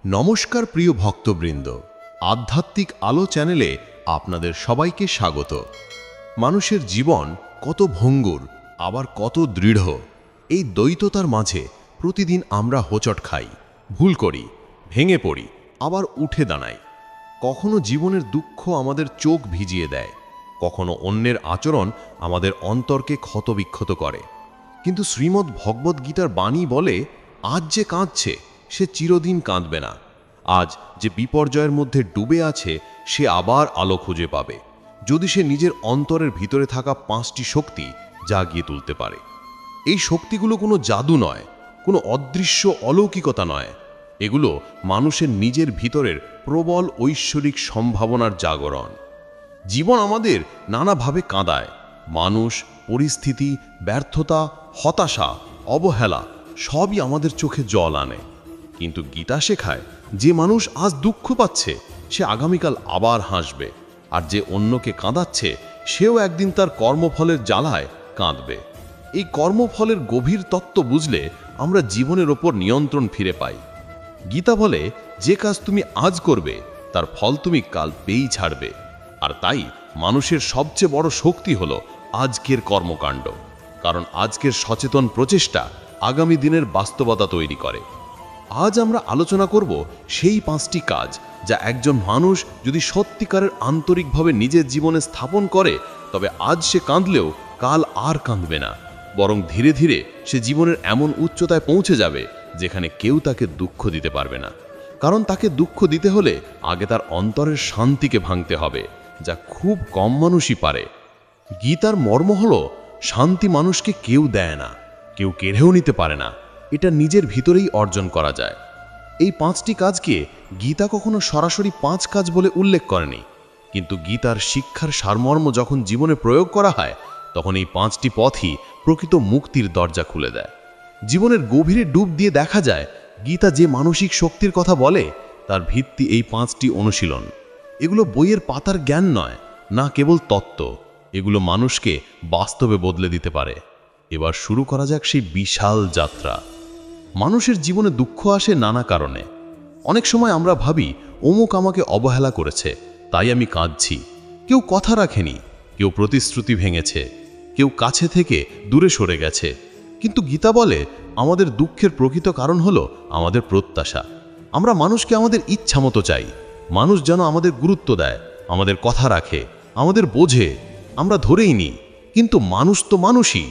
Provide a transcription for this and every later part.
নমস্কার প্রিয় ভক্তবৃন্দ, আধ্যাত্মিক আলো চ্যানেলে আপনাদের সবাইকে স্বাগত। মানুষের জীবন কত ভঙ্গুর, আবার কত দৃঢ়। এই দ্বৈততার মাঝে প্রতিদিন আমরা হোঁচট খাই, ভুল করি, ভেঙে পড়ি, আবার উঠে দাঁড়াই। কখনো জীবনের দুঃখ আমাদের চোখ ভিজিয়ে দেয়, কখনো অন্যের আচরণ আমাদের অন্তরকে ক্ষতবিক্ষত করে। কিন্তু শ্রীমদ্ ভগবদ্ গীতার বাণী বলে, আজ যে কাঁদছে সে চিরদিন কাঁদবে না। আজ যে বিপর্যয়ের মধ্যে ডুবে আছে সে আবার আলো খুঁজে পাবে, যদি সে নিজের অন্তরের ভিতরে থাকা 5টি শক্তি জাগিয়ে তুলতে পারে। এই শক্তিগুলো কোনো জাদু নয়, কোনো অদৃশ্য অলৌকিকতা নয়। এগুলো মানুষের নিজের ভিতরের প্রবল ঐশ্বরিক সম্ভাবনার জাগরণ। জীবন আমাদের নানাভাবে কাঁদায়। মানুষ, পরিস্থিতি, ব্যর্থতা, হতাশা, অবহেলা সবই আমাদের চোখে জল আনে। কিন্তু গীতা শেখায়, যে মানুষ আজ দুঃখ পাচ্ছে সে আগামীকাল আবার হাসবে, আর যে অন্যকে কাঁদাচ্ছে সেও একদিন তার কর্মফলের জ্বালায় কাঁদবে। এই কর্মফলের গভীর তত্ত্ব বুঝলে আমরা জীবনের ওপর নিয়ন্ত্রণ ফিরে পাই। গীতা বলে, যে কাজ তুমি আজ করবে তার ফল তুমি কাল পেয়েই ছাড়বে। আর তাই মানুষের সবচেয়ে বড় শক্তি হলো আজকের কর্মকাণ্ড, কারণ আজকের সচেতন প্রচেষ্টা আগামী দিনের বাস্তবতা তৈরি করে। আজ আমরা আলোচনা করব সেই 5টি কাজ যা একজন মানুষ যদি সত্যিকারের আন্তরিকভাবে নিজের জীবনে স্থাপন করে, তবে আজ সে কাঁদলেও কাল আর কাঁদবে না, বরং ধীরে ধীরে সে জীবনের এমন উচ্চতায় পৌঁছে যাবে যেখানে কেউ তাকে দুঃখ দিতে পারবে না। কারণ তাকে দুঃখ দিতে হলে আগে তার অন্তরের শান্তিকে ভাঙতে হবে, যা খুব কম মানুষই পারে। গীতার মর্ম হলো, শান্তি মানুষকে কেউ দেয় না, কেউ কেড়েও নিতে পারে না, এটা নিজের ভিতরেই অর্জন করা যায়। এই 5টি কাজকে গীতা কখনো সরাসরি 5 কাজ বলে উল্লেখ করেনি, কিন্তু গীতার শিক্ষার সারমর্ম যখন জীবনে প্রয়োগ করা হয় তখন এই 5টি পথই প্রকৃত মুক্তির দরজা খুলে দেয়। জীবনের গভীরে ডুব দিয়ে দেখা যায়, গীতা যে মানসিক শক্তির কথা বলে তার ভিত্তি এই 5টি অনুশীলন। এগুলো বইয়ের পাতার জ্ঞান নয়, না কেবল তত্ত্ব, এগুলো মানুষকে বাস্তবে বদলে দিতে পারে। এবার শুরু করা যাক সেই বিশাল যাত্রা। মানুষের জীবনে দুঃখ আসে নানা কারণে। অনেক সময় আমরা ভাবি, অমুক আমাকে অবহেলা করেছে তাই আমি কাঁদছি। কেউ কথা রাখেনি, কেউ প্রতিশ্রুতি ভেঙেছে, কেউ কাছে থেকে দূরে সরে গেছে। কিন্তু গীতা বলে, আমাদের দুঃখের প্রকৃত কারণ হলো আমাদের প্রত্যাশা। আমরা মানুষকে আমাদের ইচ্ছা মতো চাই, মানুষ যেন আমাদের গুরুত্ব দেয়, আমাদের কথা রাখে, আমাদের বোঝে। আমরা ধরেই নিই, কিন্তু মানুষ তো মানুষই,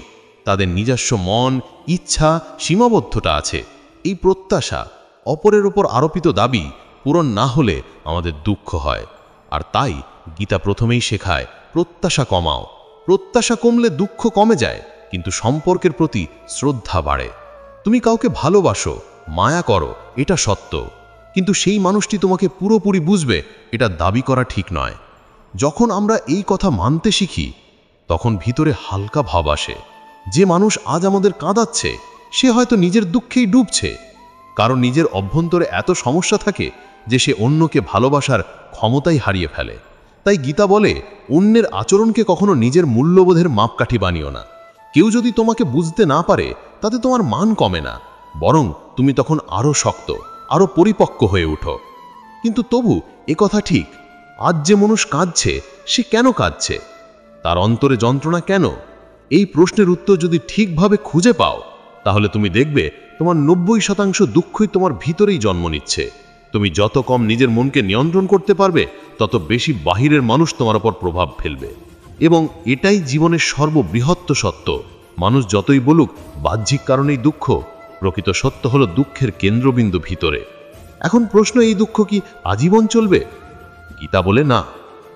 তাদের নিজস্ব মন, ইচ্ছা, সীমাবদ্ধতা আছে। এই প্রত্যাশা, অপরের ওপর আরোপিত দাবি পূরণ না হলে আমাদের দুঃখ হয়। আর তাই গীতা প্রথমেই শেখায়, প্রত্যাশা কমাও। প্রত্যাশা কমলে দুঃখ কমে যায়, কিন্তু সম্পর্কের প্রতি শ্রদ্ধা বাড়ে। তুমি কাউকে ভালোবাসো, মায়া করো, এটা সত্য, কিন্তু সেই মানুষটি তোমাকে পুরোপুরি বুঝবে এটা দাবি করা ঠিক নয়। যখন আমরা এই কথা মানতে শিখি তখন ভিতরে হালকা ভাব আসে। যে মানুষ আজ আমাদের কাঁদাচ্ছে সে হয়তো নিজের দুঃখেই ডুবছে, কারণ নিজের অভ্যন্তরে এত সমস্যা থাকে যে সে অন্যকে ভালোবাসার ক্ষমতাই হারিয়ে ফেলে। তাই গীতা বলে, অন্যের আচরণকে কখনো নিজের মূল্যবোধের মাপকাঠি বানিও না। কেউ যদি তোমাকে বুঝতে না পারে তাতে তোমার মান কমে না, বরং তুমি তখন আরও শক্ত, আরও পরিপক্ক হয়ে উঠো। কিন্তু তবু একথা ঠিক, আজ যে মানুষ কাঁদছে সে কেন কাঁদছে, তার অন্তরে যন্ত্রণা কেন? এই প্রশ্নের উত্তর যদি ঠিকভাবে খুঁজে পাও তাহলে তুমি দেখবে তোমার 90% দুঃখই তোমার ভিতরেই জন্ম নিচ্ছে। তুমি যত কম নিজের মনকে নিয়ন্ত্রণ করতে পারবে তত বেশি বাহিরের মানুষ তোমার উপর প্রভাব ফেলবে। এবং এটাই জীবনের সর্ববৃহৎ সত্য। মানুষ যতই বলুক বাহ্যিক কারণেই দুঃখ, প্রকৃত সত্য হলো দুঃখের কেন্দ্রবিন্দু ভিতরে। এখন প্রশ্ন, এই দুঃখ কি আজীবন চলবে? গীতা বলে না,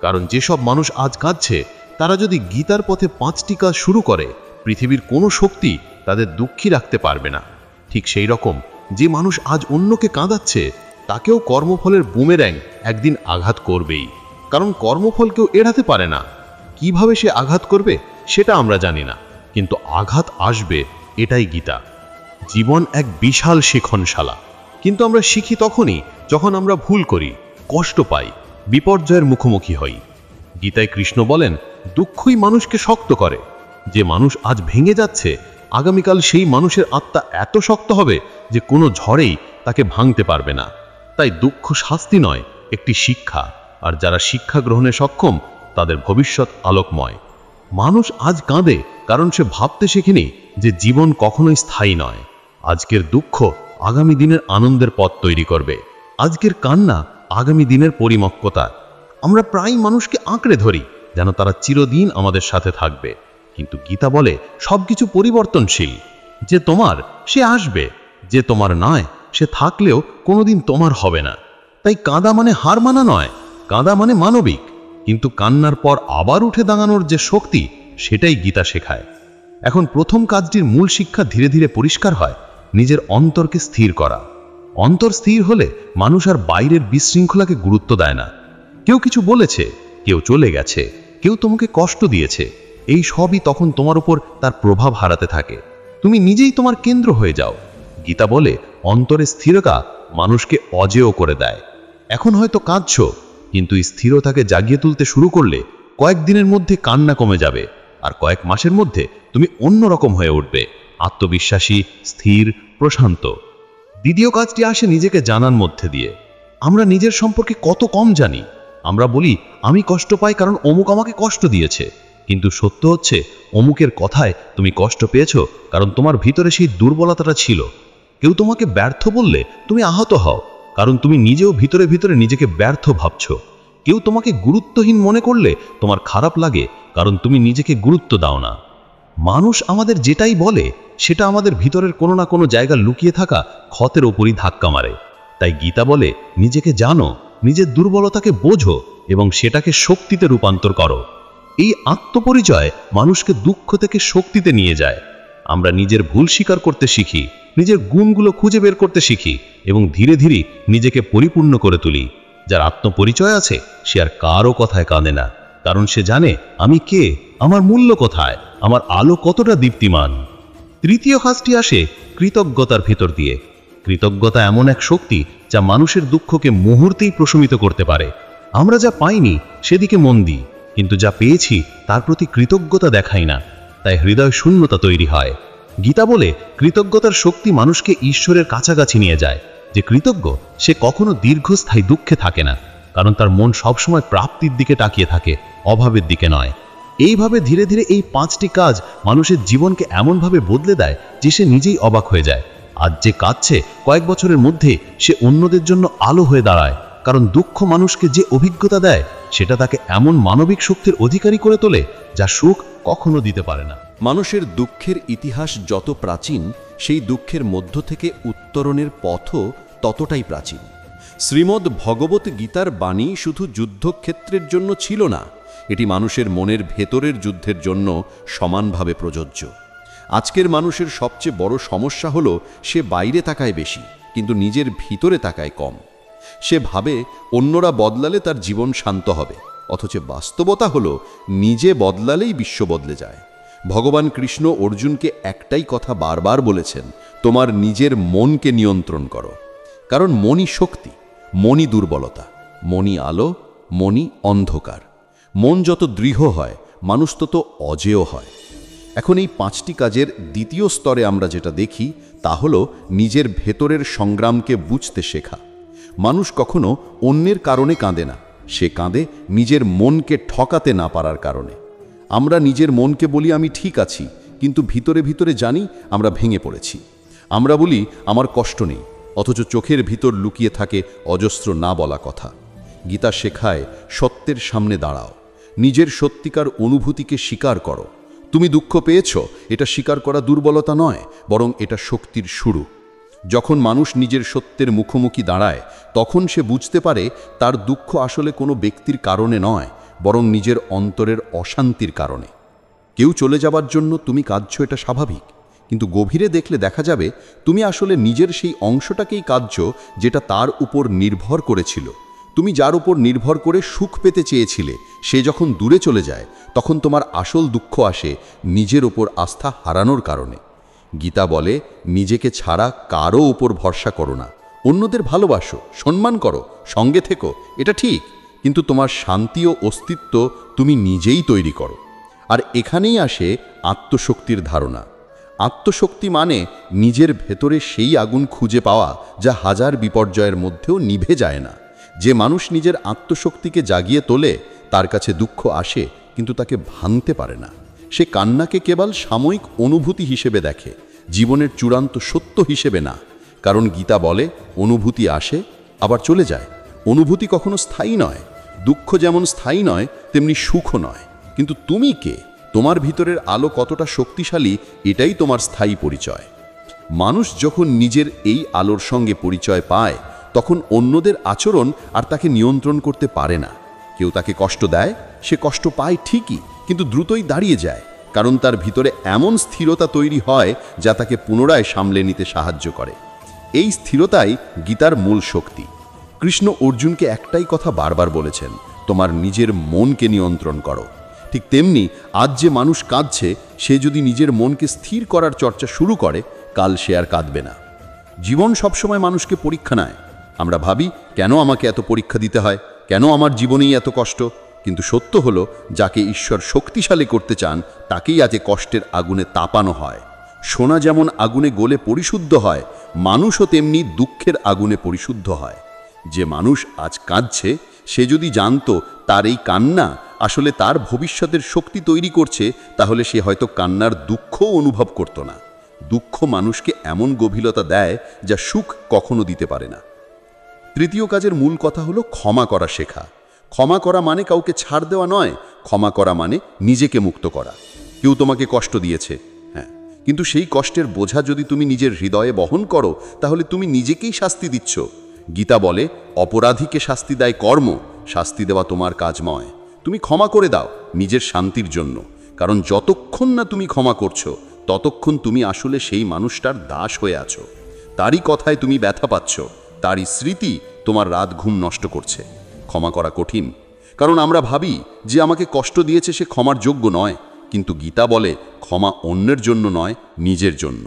কারণ যেসব মানুষ আজ কাঁদছে তারা যদি গীতার পথে 5টি কাজ শুরু করে, পৃথিবীর কোনো শক্তি তাদের দুঃখী রাখতে পারবে না। ঠিক সেই রকম যে মানুষ আজ অন্যকে কাঁদাচ্ছে তাকেও কর্মফলের বুমেরাং একদিন আঘাত করবেই, কারণ কর্মফল কেউ এড়াতে পারে না। কিভাবে সে আঘাত করবে সেটা আমরা জানি না, কিন্তু আঘাত আসবে, এটাই গীতা। জীবন এক বিশাল শিক্ষণশালা, কিন্তু আমরা শিখি তখনই যখন আমরা ভুল করি, কষ্ট পাই, বিপর্যয়ের মুখোমুখি হই। গীতায় কৃষ্ণ বলেন, দুঃখই মানুষকে শক্ত করে। যে মানুষ আজ ভেঙে যাচ্ছে আগামীকাল সেই মানুষের আত্মা এত শক্ত হবে যে কোনো ঝড়েই তাকে ভাঙতে পারবে না। তাই দুঃখ শাস্তি নয়, একটি শিক্ষা, আর যারা শিক্ষা গ্রহণে সক্ষম তাদের ভবিষ্যৎ আলোকময়। মানুষ আজ কাঁদে কারণ সে ভাবতে শেখেনি যে জীবন কখনোই স্থায়ী নয়। আজকের দুঃখ আগামী দিনের আনন্দের পথ তৈরি করবে, আজকের কান্না আগামী দিনের পরিপক্কতা। আমরা প্রায় মানুষকে আঁকড়ে ধরি যেন তারা চিরদিন আমাদের সাথে থাকবে, কিন্তু গীতা বলে সবকিছু পরিবর্তনশীল। যে তোমার সে আসবে, যে তোমার নয় সে থাকলেও কোনোদিন তোমার হবে না। তাই কাঁদা মানে হার মানা নয়, কাঁদা মানে মানবিক, কিন্তু কান্নার পর আবার উঠে দাঁড়ানোর যে শক্তি, সেটাই গীতা শেখায়। এখন প্রথম কাজটির মূল শিক্ষা ধীরে ধীরে পরিষ্কার হয়, নিজের অন্তরকে স্থির করা। অন্তর স্থির হলে মানুষ আর বাইরের বিশৃঙ্খলাকে গুরুত্ব দেয় না। কেউ কিছু বলেছে, কেউ চলে গেছে, কেউ তোমাকে কষ্ট দিয়েছে, এই সবই তখন তোমার উপর তার প্রভাব হারাতে থাকে। তুমি নিজেই তোমার কেন্দ্র হয়ে যাও। গীতা বলে অন্তরে স্থিরতা মানুষকে অজেয় করে দেয়। এখন হয়তো কাঁদছো, কিন্তু স্থিরতাকে জাগিয়ে তুলতে শুরু করলে কয়েকদিনের মধ্যে কান্না কমে যাবে, আর কয়েক মাসের মধ্যে তুমি অন্যরকম হয়ে উঠবে, আত্মবিশ্বাসী, স্থির, প্রশান্ত। দ্বিতীয় কাজটি আসে নিজেকে জানার মধ্যে দিয়ে। আমরা নিজের সম্পর্কে কত কম জানি। আমরা বলি আমি কষ্ট পাই কারণ অমুক আমাকে কষ্ট দিয়েছে, কিন্তু সত্য হচ্ছে অমুকের কথায় তুমি কষ্ট পেয়েছো কারণ তোমার ভিতরে সেই দুর্বলতাটা ছিল। কেউ তোমাকে ব্যর্থ বললে তুমি আহত হও কারণ তুমি নিজেও ভিতরে ভিতরে নিজেকে ব্যর্থ ভাবছো। কেউ তোমাকে গুরুত্বহীন মনে করলে তোমার খারাপ লাগে কারণ তুমি নিজেকে গুরুত্ব দাও না। মানুষ আমাদের যেটাই বলে সেটা আমাদের ভিতরের কোনো না কোনো জায়গা লুকিয়ে থাকা ক্ষতের ওপরই ধাক্কা মারে। তাই গীতা বলে নিজেকে জানো, নিজের দুর্বলতাকে বোঝো এবং সেটাকে শক্তিতে রূপান্তর করো। এই আত্মপরিচয় মানুষকে দুঃখ থেকে শক্তিতে নিয়ে যায়। আমরা নিজের ভুল স্বীকার করতে শিখি, নিজের গুণগুলো খুঁজে বের করতে শিখি এবং ধীরে ধীরে নিজেকে পরিপূর্ণ করে তুলি। যার আত্মপরিচয় আছে সে আর কারো কথায় কাঁদে না, কারণ সে জানে আমি কে, আমার মূল্য কোথায়, আমার আলো কতটা দীপ্তিমান। তৃতীয় কাজটি আসে কৃতজ্ঞতার ভেতর দিয়ে। কৃতজ্ঞতা এমন এক শক্তি যা মানুষের দুঃখকে মুহূর্তেই প্রশমিত করতে পারে। আমরা যা পাইনি সেদিকে মন দিই, কিন্তু যা পেয়েছি তার প্রতি কৃতজ্ঞতা দেখাই না, তাই হৃদয় শূন্যতা তৈরি হয়। গীতা বলে কৃতজ্ঞতার শক্তি মানুষকে ঈশ্বরের কাছাকাছি নিয়ে যায়। যে কৃতজ্ঞ সে কখনো দীর্ঘস্থায়ী দুঃখে থাকে না, কারণ তার মন সবসময় প্রাপ্তির দিকে তাকিয়ে থাকে, অভাবের দিকে নয়। এইভাবে ধীরে ধীরে এই 5টি কাজ মানুষের জীবনকে এমনভাবে বদলে দেয় যে সে নিজেই অবাক হয়ে যায়। আজ যে কাঁদছে কয়েক বছরের মধ্যে সে অন্যদের জন্য আলো হয়ে দাঁড়ায়, কারণ দুঃখ মানুষকে যে অভিজ্ঞতা দেয় সেটা তাকে এমন মানবিক শক্তির অধিকারী করে তোলে যা সুখ কখনো দিতে পারে না। মানুষের দুঃখের ইতিহাস যত প্রাচীন, সেই দুঃখের মধ্য থেকে উত্তরণের পথও ততটাই প্রাচীন। শ্রীমদ্ ভগবত গীতার বাণী শুধু যুদ্ধক্ষেত্রের জন্য ছিল না, এটি মানুষের মনের ভেতরের যুদ্ধের জন্য সমানভাবে প্রযোজ্য। আজকের মানুষের সবচেয়ে বড় সমস্যা হলো সে বাইরে তাকায় বেশি, কিন্তু নিজের ভিতরে তাকায় কম। সে ভাবে অন্যরা বদলালে তার জীবন শান্ত হবে, অথচ বাস্তবতা হলো নিজে বদলালেই বিশ্ব বদলে যায়। ভগবান কৃষ্ণ অর্জুনকে একটাই কথা বারবার বলেছেন, তোমার নিজের মনকে নিয়ন্ত্রণ করো। কারণ মনই শক্তি, মনই দুর্বলতা, মনই আলো, মনই অন্ধকার। মন যত দৃঢ় হয় মানুষ তত অজেয় হয়। এখন এই 5টি কাজের দ্বিতীয় স্তরে আমরা যেটা দেখি তা হলো নিজের ভেতরের সংগ্রামকে বুঝতে শেখা। মানুষ কখনো অন্যের কারণে কাঁদে না, সে কাঁদে নিজের মনকে ঠকাতে না পারার কারণে। আমরা নিজের মনকে বলি আমি ঠিক আছি, কিন্তু ভিতরে ভিতরে জানি আমরা ভেঙে পড়েছি। আমরা বলি আমার কষ্ট নেই, অথচ চোখের ভিতর লুকিয়ে থাকে অজস্র না বলা কথা। গীতা শেখায় সত্যের সামনে দাঁড়াও, নিজের সত্যিকার অনুভূতিকে স্বীকার করো। তুমি দুঃখ পেয়েছ, এটা স্বীকার করা দুর্বলতা নয়, বরং এটা শক্তির শুরু। যখন মানুষ নিজের সত্যের মুখোমুখি দাঁড়ায় তখন সে বুঝতে পারে তার দুঃখ আসলে কোনো ব্যক্তির কারণে নয়, বরং নিজের অন্তরের অশান্তির কারণে। কেউ চলে যাবার জন্য তুমি কাঁদছো, এটা স্বাভাবিক, কিন্তু গভীরে দেখলে দেখা যাবে তুমি আসলে নিজের সেই অংশটাকেই কাঁদছো যেটা তার উপর নির্ভর করেছিল। তুমি যার উপর নির্ভর করে সুখ পেতে চেয়েছিলে, সে যখন দূরে চলে যায় তখন তোমার আসল দুঃখ আসে নিজের ওপর আস্থা হারানোর কারণে। গীতা বলে নিজেকে ছাড়া কারো উপর ভরসা করো না, অন্যদের ভালোবাসো, সম্মান করো, সঙ্গে থেকো, এটা ঠিক, কিন্তু তোমার শান্তি ও অস্তিত্ব তুমি নিজেই তৈরি করো। আর এখানেই আসে আত্মশক্তির ধারণা। আত্মশক্তি মানে নিজের ভেতরে সেই আগুন খুঁজে পাওয়া যা হাজার বিপর্যয়ের মধ্যেও নিভে যায় না। যে মানুষ নিজের আত্মশক্তিকে জাগিয়ে তোলে তার কাছে দুঃখ আসে কিন্তু তাকে ভাঙতে পারে না। সে কান্নাকে কেবল সাময়িক অনুভূতি হিসেবে দেখে, জীবনের চূড়ান্ত সত্য হিসেবে না। কারণ গীতা বলে অনুভূতি আসে আবার চলে যায়, অনুভূতি কখনো স্থায়ী নয়। দুঃখ যেমন স্থায়ী নয় তেমনি সুখও নয়। কিন্তু তুমি কে, তোমার ভিতরের আলো কতটা শক্তিশালী, এটাই তোমার স্থায়ী পরিচয়। মানুষ যখন নিজের এই আলোর সঙ্গে পরিচয় পায় তখন অন্যদের আচরণ আর তাকে নিয়ন্ত্রণ করতে পারে না। কেউ তাকে কষ্ট দেয়, সে কষ্ট পায় ঠিকই, কিন্তু দ্রুতই দাঁড়িয়ে যায়, কারণ তার ভিতরে এমন স্থিরতা তৈরি হয় যা তাকে পুনরায় সামলে নিতে সাহায্য করে। এই স্থিরতাই গীতার মূল শক্তি। কৃষ্ণ অর্জুনকে একটাই কথা বারবার বলেছেন, তোমার নিজের মনকে নিয়ন্ত্রণ করো। ঠিক তেমনি আজ যে মানুষ কাঁদছে, সে যদি নিজের মনকে স্থির করার চর্চা শুরু করে, কাল সে আর কাঁদবে না। জীবন সবসময় মানুষকে পরীক্ষা নেয়। আমরা ভাবি, কেন আমাকে এত পরীক্ষা দিতে হয়, কেন আমার জীবনেই এত কষ্ট? কিন্তু সত্য হলো, যাকে ঈশ্বর শক্তিশালী করতে চান তাকেই আজ কষ্টের আগুনে তাপানো হয়। সোনা যেমন আগুনে গলে পরিশুদ্ধ হয়, মানুষও তেমনি দুঃখের আগুনে পরিশুদ্ধ হয়। যে মানুষ আজ কাঁদছে, সে যদি জানতো তার এই কান্না আসলে তার ভবিষ্যতের শক্তি তৈরি করছে, তাহলে সে হয়তো কান্নার দুঃখও অনুভব করত না। দুঃখ মানুষকে এমন গভীরতা দেয় যা সুখ কখনো দিতে পারে না। তৃতীয় কাজের মূল কথা হলো ক্ষমা করা শেখা। ক্ষমা করা মানে কাউকে ছাড় দেওয়া নয়, ক্ষমা করা মানে নিজেকে মুক্ত করা। কেউ তোমাকে কষ্ট দিয়েছে, হ্যাঁ, কিন্তু সেই কষ্টের বোঝা যদি তুমি নিজের হৃদয়ে বহন করো, তাহলে তুমি নিজেকেই শাস্তি দিচ্ছ। গীতা বলে, অপরাধীকে শাস্তি দেয় কর্ম, শাস্তি দেওয়া তোমার কাজ নয়। তুমি ক্ষমা করে দাও নিজের শান্তির জন্য, কারণ যতক্ষণ না তুমি ক্ষমা করছো ততক্ষণ তুমি আসলে সেই মানুষটার দাস হয়ে আছো। তারই কথায় তুমি ব্যথা পাচ্ছ, তারই স্মৃতি তোমার রাত ঘুম নষ্ট করছে। ক্ষমা করা কঠিন, কারণ আমরা ভাবি যে আমাকে কষ্ট দিয়েছে সে ক্ষমার যোগ্য নয়। কিন্তু গীতা বলে, ক্ষমা অন্যের জন্য নয়, নিজের জন্য।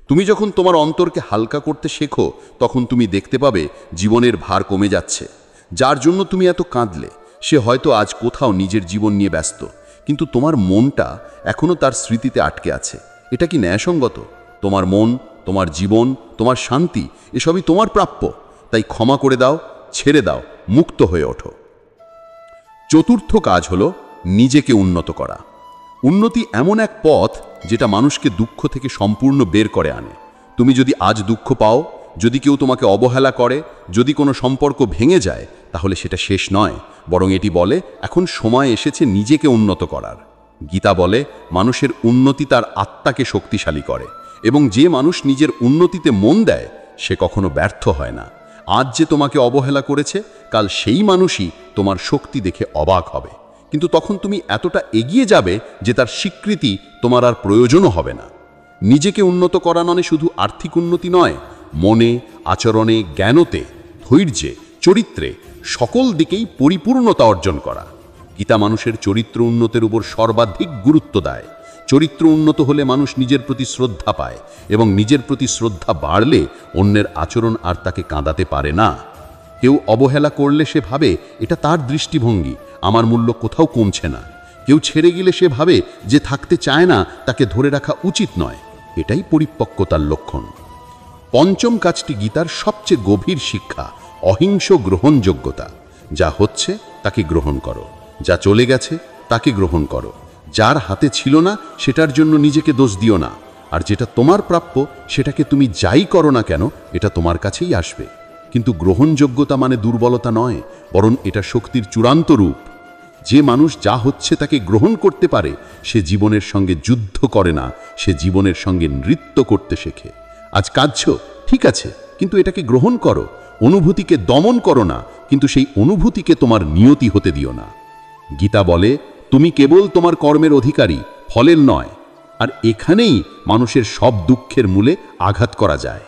তুমি যখন তোমার অন্তরকে হালকা করতে শেখো, তখন তুমি দেখতে পাবে জীবনের ভার কমে যাচ্ছে। যার জন্য তুমি এত কাঁদলে, সে হয়তো আজ কোথাও নিজের জীবন নিয়ে ব্যস্ত, কিন্তু তোমার মনটা এখনো তার স্মৃতিতে আটকে আছে। এটা কি ন্যায়সঙ্গত? তোমার মন, তোমার জীবন, তোমার শান্তি এসবই তোমার প্রাপ্য। তাই ক্ষমা করে দাও, ছেড়ে দাও, মুক্ত হয়ে ওঠো। চতুর্থ কাজ হলো নিজেকে উন্নত করা। উন্নতি এমন এক পথ যেটা মানুষকে দুঃখ থেকে সম্পূর্ণ বের করে আনে। তুমি যদি আজ দুঃখ পাও, যদি কেউ তোমাকে অবহেলা করে, যদি কোনো সম্পর্ক ভেঙে যায়, তাহলে সেটা শেষ নয়, বরং এটি বলে এখন সময় এসেছে নিজেকে উন্নত করার। গীতা বলে, মানুষের উন্নতি তার আত্মাকে শক্তিশালী করে, এবং যে মানুষ নিজের উন্নতিতে মন দেয় সে কখনো ব্যর্থ হয় না। আজ যে তোমাকে অবহেলা করেছে, কাল সেই মানুষই তোমার শক্তি দেখে অবাক হবে, কিন্তু তখন তুমি এতটা এগিয়ে যাবে যে তার স্বীকৃতি তোমার আর প্রয়োজনও হবে না। নিজেকে উন্নত করা মানে শুধু আর্থিক উন্নতি নয়, মনে, আচরণে, জ্ঞানতে, ধৈর্যে, চরিত্রে সকল দিকেই পরিপূর্ণতা অর্জন করা। গীতা মানুষের চরিত্র উন্নতির উপর সর্বাধিক গুরুত্ব দেয়। চরিত্র উন্নত হলে মানুষ নিজের প্রতি শ্রদ্ধা পায়, এবং নিজের প্রতি শ্রদ্ধা বাড়লে অন্যের আচরণ আর তাকে কাঁদাতে পারে না। কেউ অবহেলা করলে সে ভাবে এটা তার দৃষ্টিভঙ্গি, আমার মূল্য কোথাও কমছে না। কেউ ছেড়ে গেলে সে ভাবে যে থাকতে চায় না তাকে ধরে রাখা উচিত নয়। এটাই পরিপক্কতার লক্ষণ। পঞ্চম কাজটি গীতার সবচেয়ে গভীর শিক্ষা, অহিংস গ্রহণযোগ্যতা। যা হচ্ছে তাকে গ্রহণ করো, যা চলে গেছে তাকে গ্রহণ করো। যার হাতে ছিল না সেটার জন্য নিজেকে দোষ দিও না, আর যেটা তোমার প্রাপ্য সেটাকে তুমি যাই করো না কেন এটা তোমার কাছেই আসবে। কিন্তু গ্রহণযোগ্যতা মানে দুর্বলতা নয়, বরং এটা শক্তির চূড়ান্ত রূপ। যে মানুষ যা হচ্ছে তাকে গ্রহণ করতে পারে, সে জীবনের সঙ্গে যুদ্ধ করে না, সে জীবনের সঙ্গে নৃত্য করতে শেখে। আজ কাঁদছো, ঠিক আছে, কিন্তু এটাকে গ্রহণ করো। অনুভূতিকে দমন করো না, কিন্তু সেই অনুভূতিকে তোমার নিয়তি হতে দিও না। গীতা বলে, তুমি কেবল তোমার কর্মের অধিকারী, ফলের নয়। আর এখানেই মানুষের সব দুঃখের মূলে আঘাত করা যায়।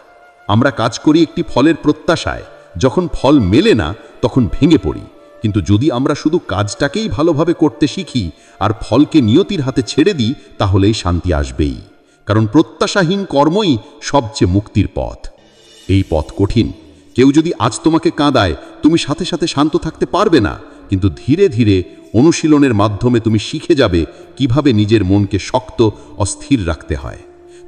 আমরা কাজ করি একটি ফলের প্রত্যাশায়, যখন ফল মেলে না তখন ভেঙে পড়ি। কিন্তু যদি আমরা শুধু কাজটাকেই ভালোভাবে করতে শিখি আর ফলকে নিয়তির হাতে ছেড়ে দিই, তাহলেই শান্তি আসবেই। কারণ প্রত্যাশাহীন কর্মই সবচেয়ে মুক্তির পথ। এই পথ কঠিন। কেউ যদি আজ তোমাকে কাঁদায়, তুমি সাথে সাথে শান্ত থাকতে পারবে না, কিন্তু ধীরে ধীরে অনুশীলনের মাধ্যমে তুমি শিখে যাবে কিভাবে নিজের মনকে শক্ত, অস্থির রাখতে হয়।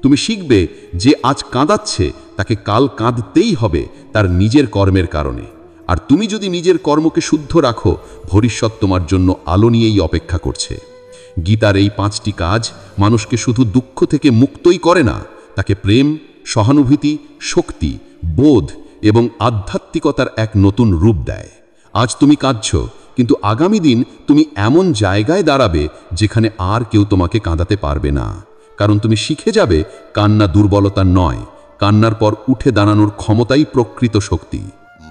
তুমি শিখবে যে আজ কাঁদাচ্ছে তাকে কাল কাঁদতেই হবে তার নিজের কর্মের কারণে। আর তুমি যদি নিজের কর্মকে শুদ্ধ রাখো, ভবিষ্যৎ তোমার জন্য আলো নিয়েই অপেক্ষা করছে। গীতার এই 5টি কাজ মানুষকে শুধু দুঃখ থেকে মুক্তই করে না, তাকে প্রেম, সহানুভূতি, শক্তি, বোধ এবং আধ্যাত্মিকতার এক নতুন রূপ দেয়। আজ তুমি কাঁদছ, কিন্তু আগামী দিন তুমি এমন জায়গায় দাঁড়াবে যেখানে আর কেউ তোমাকে কাঁদাতে পারবে না। কারণ তুমি শিখে যাবে কান্না দুর্বলতা নয়, কান্নার পর উঠে দাঁড়ানোর ক্ষমতাই প্রকৃত শক্তি।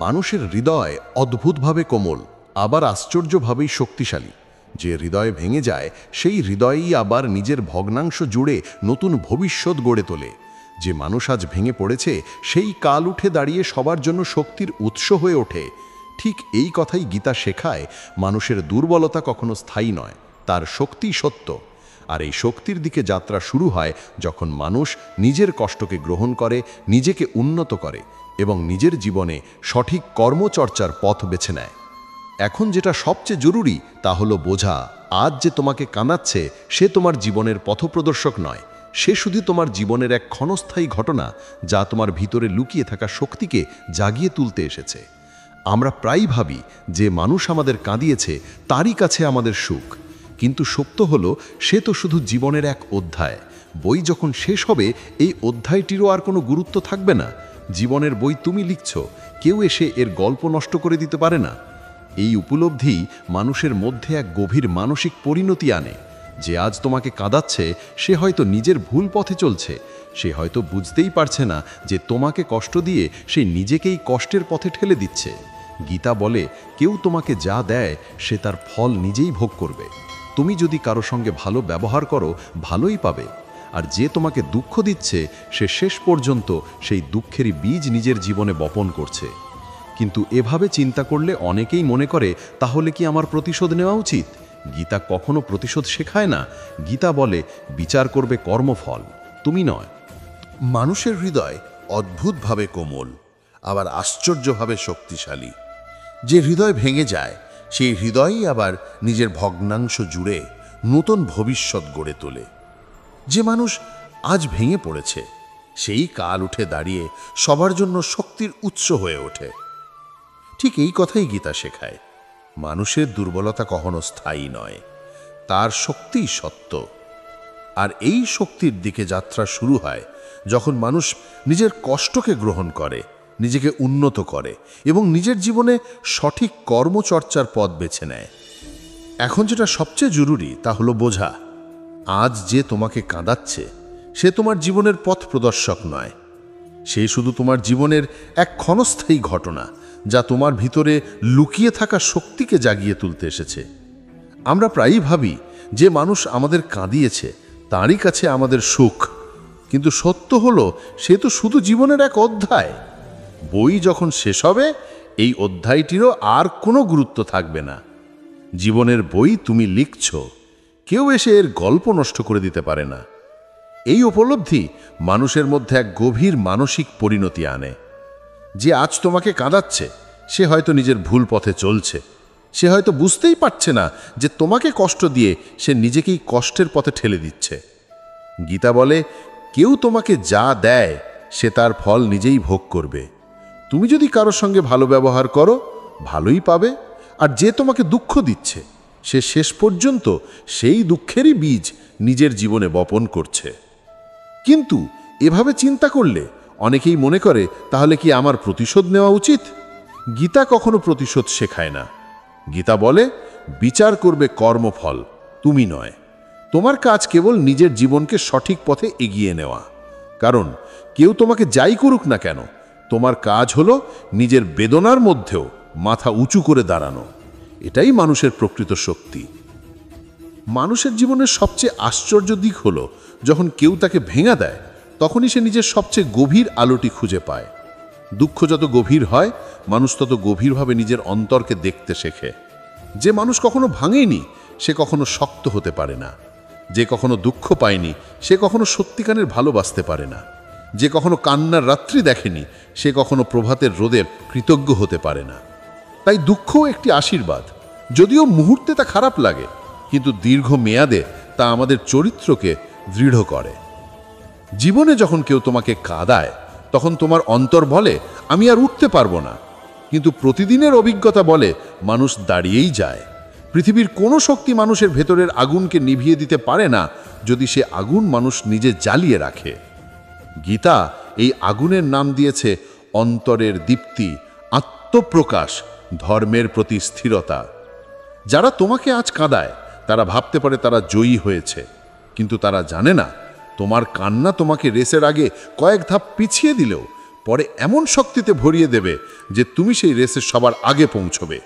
মানুষের হৃদয় অদ্ভুতভাবে কোমল, আবার আশ্চর্যভাবেই শক্তিশালী। যে হৃদয় ভেঙে যায় সেই হৃদয়েই আবার নিজের ভগ্নাংশ জুড়ে নতুন ভবিষ্যৎ গড়ে তোলে। যে মানুষ আজ ভেঙে পড়েছে সেই কাল উঠে দাঁড়িয়ে সবার জন্য শক্তির উৎস হয়ে ওঠে। ঠিক এই কথাই গীতা শেখায়, মানুষের দুর্বলতা কখনো স্থায়ী নয়, তার শক্তি সত্য। আর এই শক্তির দিকে যাত্রা শুরু হয় যখন মানুষ নিজের কষ্টকে গ্রহণ করে, নিজেকে উন্নত করে এবং নিজের জীবনে সঠিক কর্মচর্চার পথ বেছে নেয়। এখন যেটা সবচেয়ে জরুরি তা হলো বোঝা, আজ যে তোমাকে কাঁদাচ্ছে সে তোমার জীবনের পথপ্রদর্শক নয়, সে শুধু তোমার জীবনের এক ক্ষণস্থায়ী ঘটনা যা তোমার ভিতরে লুকিয়ে থাকা শক্তিকে জাগিয়ে তুলতে এসেছে। আমরা প্রায়ই ভাবি যে মানুষ আমাদের কাঁদিয়েছে তারই কাছে আমাদের সুখ, কিন্তু সত্য হলো সে তো শুধু জীবনের এক অধ্যায়। বই যখন শেষ হবে এই অধ্যায়টিরও আর কোনো গুরুত্ব থাকবে না। জীবনের বই তুমি লিখছ, কেউ এসে এর গল্প নষ্ট করে দিতে পারে না। এই উপলব্ধি মানুষের মধ্যে এক গভীর মানসিক পরিণতি আনে। যে আজ তোমাকে কাঁদাচ্ছে সে হয়তো নিজের ভুল পথে চলছে, সে হয়তো বুঝতেই পারছে না যে তোমাকে কষ্ট দিয়ে সে নিজেকেই কষ্টের পথে ঠেলে দিচ্ছে। গীতা বলে, কেউ তোমাকে যা দেয় সে তার ফল নিজেই ভোগ করবে। তুমি যদি কারো সঙ্গে ভালো ব্যবহার করো ভালোই পাবে, আর যে তোমাকে দুঃখ দিচ্ছে সে শেষ পর্যন্ত সেই দুঃখেরই বীজ নিজের জীবনে বপন করছে। কিন্তু এভাবে চিন্তা করলে অনেকেই মনে করে, তাহলে কি আমার প্রতিশোধ নেওয়া উচিত? গীতা কখনো প্রতিশোধ শেখায় না। গীতা বলে, বিচার করবে কর্মফল, তুমি নয়। মানুষের হৃদয় অদ্ভুতভাবে কোমল, আবার আশ্চর্যভাবে শক্তিশালী। যে হৃদয় ভেঙে যায় সেই হৃদয়ই আবার নিজের ভগ্নাংশ জুড়ে নতুন ভবিষ্যৎ গড়ে তোলে। যে মানুষ আজ ভেঙে পড়েছে সেই কাল উঠে দাঁড়িয়ে সবার জন্য শক্তির উৎস হয়ে ওঠে। ঠিক এই কথাই গীতা শেখায়, মানুষের দুর্বলতা কখনো স্থায়ী নয়, তার শক্তিই সত্য। আর এই শক্তির দিকে যাত্রা শুরু হয় যখন মানুষ নিজের কষ্টকে গ্রহণ করে, নিজেকে উন্নত করে এবং নিজের জীবনে সঠিক কর্মচর্চার পথ বেছে নেয়। এখন যেটা সবচেয়ে জরুরি তা হলো বোঝা, আজ যে তোমাকে কাঁদাচ্ছে সে তোমার জীবনের পথ প্রদর্শক নয়, সে শুধু তোমার জীবনের এক ক্ষণস্থায়ী ঘটনা যা তোমার ভিতরে লুকিয়ে থাকা শক্তিকে জাগিয়ে তুলতে এসেছে। আমরা প্রায়ই ভাবি যে মানুষ আমাদের কাঁদিয়েছে তারই কাছে আমাদের সুখ, কিন্তু সত্য হলো সে তো শুধু জীবনের এক অধ্যায়। বই যখন শেষ হবে এই অধ্যায়টিরও আর কোনো গুরুত্ব থাকবে না। জীবনের বই তুমি লিখছ, কেউ এসে এর গল্প নষ্ট করে দিতে পারে না। এই উপলব্ধি মানুষের মধ্যে এক গভীর মানসিক পরিণতি আনে। যে আজ তোমাকে কাঁদাচ্ছে সে হয়তো নিজের ভুল পথে চলছে, সে হয়তো বুঝতেই পারছে না যে তোমাকে কষ্ট দিয়ে সে নিজেকেই কষ্টের পথে ঠেলে দিচ্ছে। গীতা বলে, কেউ তোমাকে যা দেয় সে তার ফল নিজেই ভোগ করবে। তুমি যদি কারোর সঙ্গে ভালো ব্যবহার করো ভালোই পাবে, আর যে তোমাকে দুঃখ দিচ্ছে সে শেষ পর্যন্ত সেই দুঃখেরই বীজ নিজের জীবনে বপন করছে। কিন্তু এভাবে চিন্তা করলে অনেকেই মনে করে, তাহলে কি আমার প্রতিশোধ নেওয়া উচিত? গীতা কখনো প্রতিশোধ শেখায় না। গীতা বলে, বিচার করবে কর্মফল, তুমি নয়। তোমার কাজ কেবল নিজের জীবনকে সঠিক পথে এগিয়ে নেওয়া। কারণ কেউ তোমাকে যাই করুক না কেন, তোমার কাজ হলো নিজের বেদনার মধ্যেও মাথা উঁচু করে দাঁড়ানো। এটাই মানুষের প্রকৃত শক্তি। মানুষের জীবনের সবচেয়ে আশ্চর্য দিক হলো যখন কেউ তাকে ভেঙে দেয় তখনই সে নিজের সবচেয়ে গভীর আলোটি খুঁজে পায়। দুঃখ যত গভীর হয় মানুষ তত গভীরভাবে নিজের অন্তরকে দেখতে শেখে। যে মানুষ কখনো ভাঙেনি সে কখনো শক্ত হতে পারে না। যে কখনো দুঃখ পায়নি সে কখনো সত্যিকারের ভালোবাসতে পারে না। যে কখনো কান্নার রাত্রি দেখেনি সে কখনো প্রভাতের রোদের কৃতজ্ঞ হতে পারে না। তাই দুঃখও একটি আশীর্বাদ, যদিও মুহূর্তে তা খারাপ লাগে, কিন্তু দীর্ঘ মেয়াদে তা আমাদের চরিত্রকে দৃঢ় করে। জীবনে যখন কেউ তোমাকে কাঁদায় তখন তোমার অন্তর বলে আমি আর উঠতে পারবো না, কিন্তু প্রতিদিনের অভিজ্ঞতা বলে মানুষ দাঁড়িয়েই যায়। পৃথিবীর কোনো শক্তি মানুষের ভেতরের আগুনকে নিভিয়ে দিতে পারে না যদি সে আগুন মানুষ নিজে জ্বালিয়ে রাখে। গীতা এই আগুনের নাম দিয়েছে অন্তরের দীপ্তি, আত্মপ্রকাশ, ধর্মের প্রতি স্থিরতা। যারা তোমাকে আজ কাঁদায় তারা ভাবতে পারে তারা জয়ী হয়েছে, কিন্তু তারা জানে না তোমার কান্না তোমাকে রেসের আগে কয়েক ধাপ পিছিয়ে দিলেও পরে এমন শক্তিতে ভরিয়ে দেবে যে তুমি সেই রেসের সবার আগে পৌঁছবে।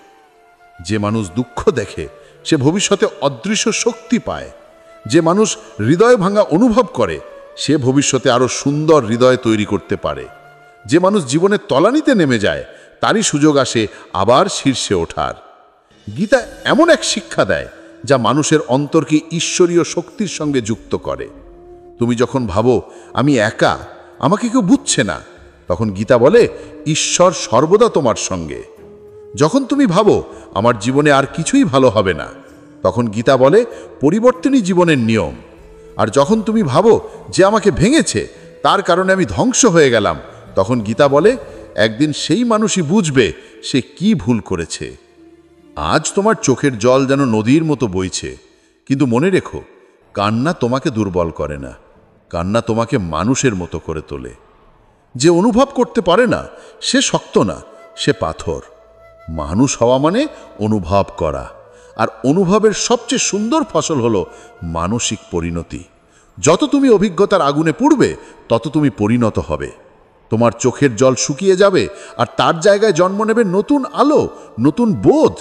যে মানুষ দুঃখ দেখে সে ভবিষ্যতে অদৃশ্য শক্তি পায়। যে মানুষ হৃদয় ভাঙা অনুভব করে সে ভবিষ্যতে আরো সুন্দর হৃদয় তৈরি করতে পারে। যে মানুষ জীবনের তলানিতে নেমে যায় তারই সুযোগ আসে আবার শীর্ষে ওঠার। গীতা এমন এক শিক্ষা দেয় যা মানুষের অন্তরকে ঈশ্বরীয় শক্তির সঙ্গে যুক্ত করে। তুমি যখন ভাবো আমি একা, আমাকে কেউ বুঝছে না, তখন গীতা বলে ঈশ্বর সর্বদা তোমার সঙ্গে। যখন তুমি ভাবো আমার জীবনে আর কিছুই ভালো হবে না, তখন গীতা বলে পরিবর্তনই জীবনের নিয়ম। আর যখন তুমি ভাবো যে আমাকে ভেঙেছে তার কারণে আমি ধ্বংস হয়ে গেলাম, তখন গীতা বলে একদিন সেই মানুষই বুঝবে সে কি ভুল করেছে। আজ তোমার চোখের জল যেন নদীর মতো বইছে, কিন্তু মনে রেখো কান্না তোমাকে দুর্বল করে না, কান্না তোমাকে মানুষের মতো করে তোলে। যে অনুভব করতে পারে না সে শক্ত না, সে পাথর। মানুষ হওয়া মানে অনুভব করা, আর অনুভবের সবচেয়ে সুন্দর ফসল হলো মানসিক পরিণতি। যত তুমি অভিজ্ঞতার আগুনে পুড়বে তত তুমি পরিণত হবে। তোমার চোখের জল শুকিয়ে যাবে আর তার জায়গায় জন্ম নেবে নতুন আলো, নতুন বোধ।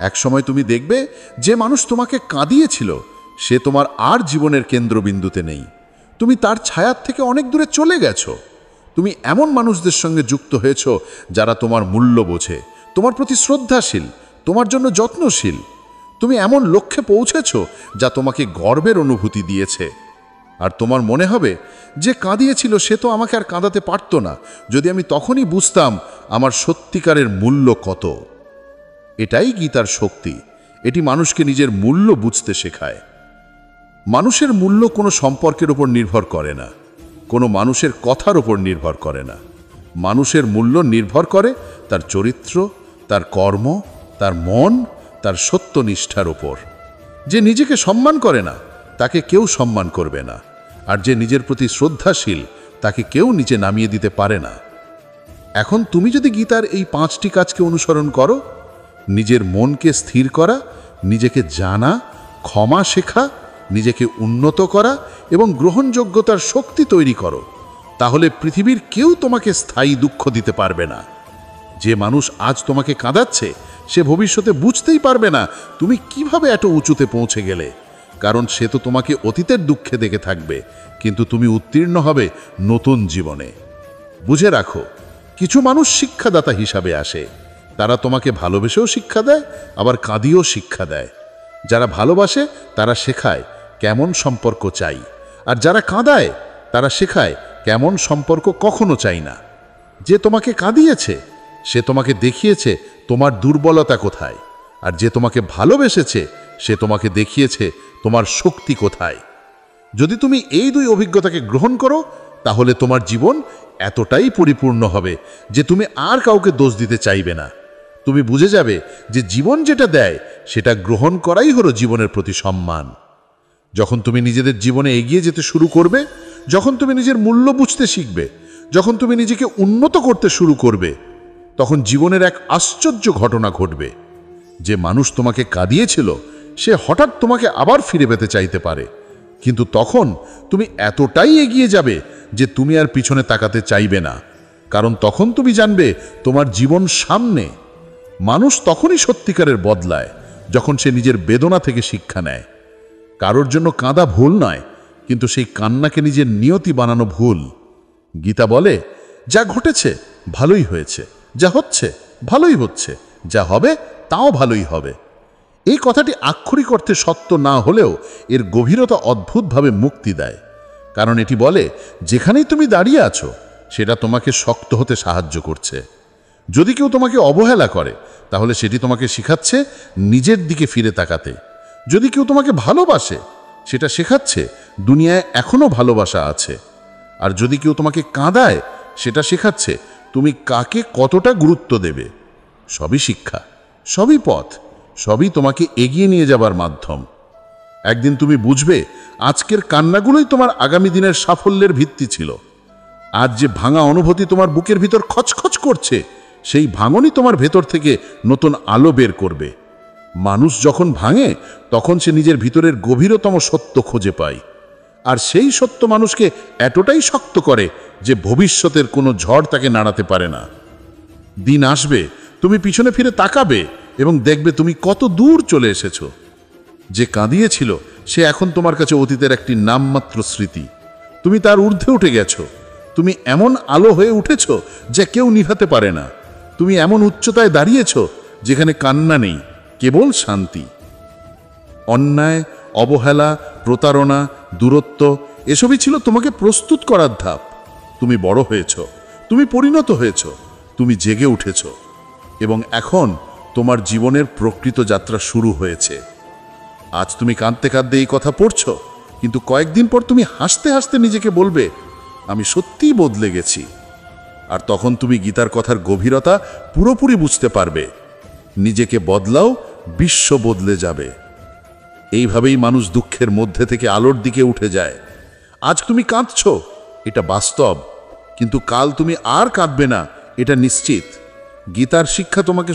একসময় তুমি দেখবে যে মানুষ তোমাকে কাঁদিয়েছিল সে তোমার আর জীবনের কেন্দ্রবিন্দুতে নেই। তুমি তার ছায়ার থেকে অনেক দূরে চলে গেছো। তুমি এমন মানুষদের সঙ্গে যুক্ত হয়েছ যারা তোমার মূল্য বোঝে, তোমার প্রতি শ্রদ্ধাশীল, তোমার জন্য যত্নশীল। তুমি এমন লক্ষ্যে পৌঁছেছ যা তোমাকে গর্বের অনুভূতি দিয়েছে। আর তোমার মনে হবে যে কাঁদিয়েছিল সে তো আমাকে আর কাঁদাতে পারত না যদি আমি তখনই বুঝতাম আমার সত্যিকারের মূল্য কত। এটাই গীতার শক্তি। এটি মানুষকে নিজের মূল্য বুঝতে শেখায়। মানুষের মূল্য কোনো সম্পর্কের উপর নির্ভর করে না, কোনো মানুষের কথার উপর নির্ভর করে না। মানুষের মূল্য নির্ভর করে তার চরিত্র, তার কর্ম, তার মন, তার সত্যনিষ্ঠার উপর। যে নিজেকে সম্মান করে না তাকে কেউ সম্মান করবে না, আর যে নিজের প্রতি শ্রদ্ধাশীল তাকে কেউ নিচে নামিয়ে দিতে পারে না। এখন তুমি যদি গীতার এই 5টি কাজকে অনুসরণ করো, নিজের মনকে স্থির করা, নিজেকে জানা, ক্ষমা শেখা, নিজেকে উন্নত করা এবং গ্রহণযোগ্যতার শক্তি তৈরি করো, তাহলে পৃথিবীর কেউ তোমাকে স্থায়ী দুঃখ দিতে পারবে না। যে মানুষ আজ তোমাকে কাঁদাচ্ছে সে ভবিষ্যতে বুঝতেই পারবে না তুমি কিভাবে এত উঁচুতে পৌঁছে গেলে, কারণ সে তো তোমাকে অতীতের দুঃখে দেখে থাকবে, কিন্তু তুমি উত্তীর্ণ হবে নতুন জীবনে। বুঝে রাখো, কিছু মানুষ শিক্ষাদাতা হিসাবে আসে। তারা তোমাকে ভালোবেসেও শিক্ষা দেয়, আবার কাঁদিয়েও শিক্ষা দেয়। যারা ভালোবাসে তারা শেখায় কেমন সম্পর্ক চাই, আর যারা কাঁদায় তারা শেখায় কেমন সম্পর্ক কখনো চাই না। যে তোমাকে কাঁদিয়েছে সে তোমাকে দেখিয়েছে তোমার দুর্বলতা কোথায়, আর যে তোমাকে ভালোবেসেছে সে তোমাকে দেখিয়েছে তোমার শক্তি কোথায়। যদি তুমি এই 2 অভিজ্ঞতাকে গ্রহণ করো তাহলে তোমার জীবন এতটাই পরিপূর্ণ হবে যে তুমি আর কাউকে দোষ দিতে চাইবে না। তুমি বুঝে যাবে যে জীবন যেটা দেয় সেটা গ্রহণ করাই হলো জীবনের প্রতি সম্মান। যখন তুমি নিজেদের জীবনে এগিয়ে যেতে শুরু করবে, যখন তুমি নিজের মূল্য বুঝতে শিখবে, যখন তুমি নিজেকে উন্নত করতে শুরু করবে, তখন জীবনের এক আশ্চর্য ঘটনা ঘটবে। যে মানুষ তোমাকে কাঁদিয়েছিল সে হঠাৎ তোমাকে আবার ফিরে পেতে চাইতে পারে, কিন্তু তখন তুমি এতটাই এগিয়ে যাবে যে তুমি আর পিছনে তাকাতে চাইবে না, কারণ তখন তুমি জানবে তোমার জীবন সামনে। মানুষ তখনই সত্যিকারের বদলায় যখন সে নিজের বেদনা থেকে শিক্ষা নেয়। কারোর জন্য কাঁদা ভুল নয়, কিন্তু সেই কান্নাকে নিজের নিয়তি বানানো ভুল। গীতা বলে যা ঘটেছে ভালোই হয়েছে, যা হচ্ছে ভালোই হচ্ছে, যা হবে তাও ভালোই হবে। এই কথাটি আক্ষরিক অর্থে সত্য না হলেও এর গভীরতা অদ্ভুতভাবে মুক্তি দেয়, কারণ এটি বলে যেখানেই তুমি দাঁড়িয়ে আছো সেটা তোমাকে শক্ত হতে সাহায্য করছে। যদি কেউ তোমাকে অবহেলা করে তাহলে সেটি তোমাকে শেখাচ্ছে নিজের দিকে ফিরে তাকাতে। যদি কেউ তোমাকে ভালোবাসে সেটা শেখাচ্ছে দুনিয়ায় এখনো ভালোবাসা আছে। আর যদি কেউ তোমাকে কাঁদায়, সেটা শেখাচ্ছে তুমি কাকে কতটা গুরুত্ব দেবে। সবই শিক্ষা, সবই পথ, সবই তোমাকে এগিয়ে নিয়ে যাবার মাধ্যম। একদিন তুমি বুঝবে আজকের কান্নাগুলোই তোমার আগামী দিনের সাফল্যের ভিত্তি ছিল। আজ যে ভাঙা অনুভূতি তোমার বুকের ভিতর খচখচ করছে, সেই ভাঙনই তোমার ভেতর থেকে নতুন আলো বের করবে। মানুষ যখন ভাঙে, তখন সে নিজের ভিতরের গভীরতম সত্য খুঁজে পায়, আর সেই সত্য মানুষকে এতটাই শক্ত করে যে ভবিষ্যতের কোনো ঝড় তাকে নাড়াতে পারে না। দিন আসবে, তুমি পিছনে ফিরে তাকাবে এবং দেখবে তুমি কত দূর চলে এসেছো। যে কাঁদিয়েছিল সে এখন তোমার কাছে অতীতের একটি নামমাত্র স্মৃতি। তুমি তার ঊর্ধ্বে উঠে গেছো। তুমি এমন আলো হয়ে উঠেছো যা কেউ নিভাতে পারে না। তুমি এমন উচ্চতায় দাঁড়িয়েছো যেখানে কান্না নেই, কেবল শান্তি। অন্যায়, অবহেলা, প্রতারণা, দূরত্ব এসবই ছিল তোমাকে প্রস্তুত করার ধাপ। তুমি বড় হয়েছো, তুমি পরিণত হয়েছো, তুমি জেগে উঠেছো, এবং এখন তোমার জীবনের প্রকৃত যাত্রা শুরু হয়েছে। আজ তুমি কাঁদতে কাঁদতে এই কথা পড়ছো, কিন্তু কয়েকদিন পর তুমি হাসতে হাসতে নিজেকে বলবে, আমি সত্যিই বদলে গেছি। আর তখন তুমি গীতার কথার গভীরতা পুরোপুরি বুঝতে পারবে। নিজেকে বদলাও, বিশ্ব বদলে যাবে। এইভাবেই মানুষ দুঃখের মধ্যে থেকে আলোর দিকে উঠে যায়। আজ তুমি কাঁদছো, এটা বাস্তব, কিন্তু কাল তুমি আর কাঁদবে না, এটা নিশ্চিত। গীতার শিক্ষা তোমাকে